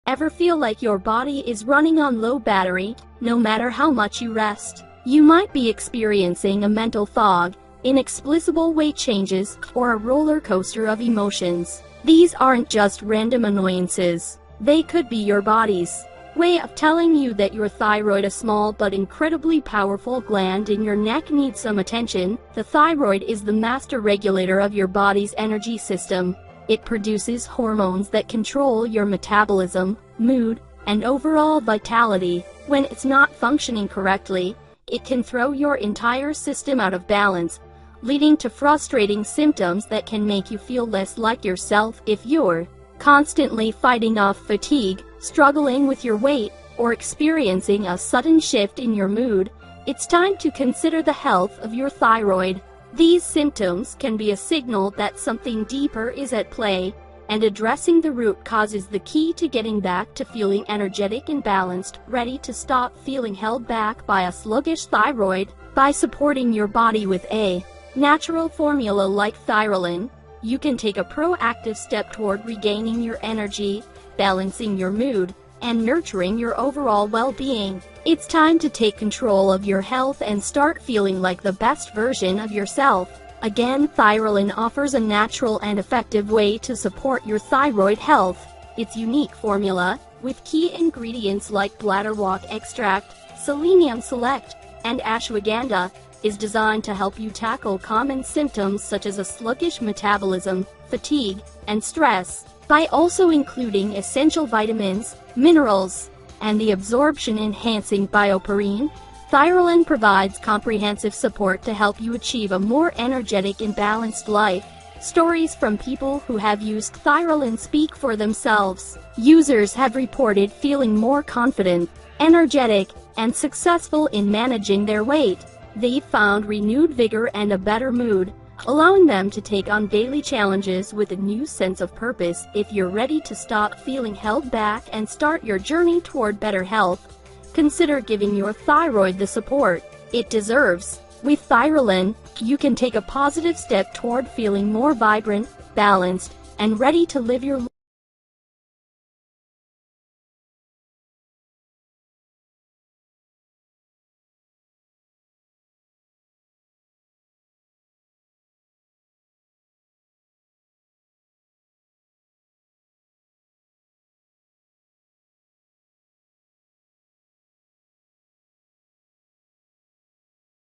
Ever feel like your body is running on low battery, no matter how much you rest? You might be experiencing a mental fog, inexplicable weight changes, or a roller coaster of emotions. These aren't just random annoyances. They could be your body's way of telling you that your thyroid, a small but incredibly powerful gland in your neck, needs some attention. The thyroid is the master regulator of your body's energy system. It produces hormones that control your metabolism, mood, and overall vitality. When it's not functioning correctly, it can throw your entire system out of balance, leading to frustrating symptoms that can make you feel less like yourself. If you're constantly fighting off fatigue, struggling with your weight, or experiencing a sudden shift in your mood, it's time to consider the health of your thyroid. These symptoms can be a signal that something deeper is at play, and addressing the root cause is the key to getting back to feeling energetic and balanced, ready to stop feeling held back by a sluggish thyroid. By supporting your body with a natural formula like Thyrolin, you can take a proactive step toward regaining your energy, balancing your mood, and nurturing your overall well-being. It's time to take control of your health and start feeling like the best version of yourself. Again, Thyrolin offers a natural and effective way to support your thyroid health. Its unique formula, with key ingredients like bladderwort extract, selenium select, and ashwagandha, is designed to help you tackle common symptoms such as a sluggish metabolism, fatigue, and stress. By also including essential vitamins, minerals, and the absorption-enhancing bioperine, Thyrolin provides comprehensive support to help you achieve a more energetic and balanced life. Stories from people who have used Thyrolin speak for themselves. Users have reported feeling more confident, energetic, and successful in managing their weight. They've found renewed vigor and a better mood, allowing them to take on daily challenges with a new sense of purpose. If you're ready to stop feeling held back and start your journey toward better health, consider giving your thyroid the support it deserves. With Thyrolin, you can take a positive step toward feeling more vibrant, balanced, and ready to live your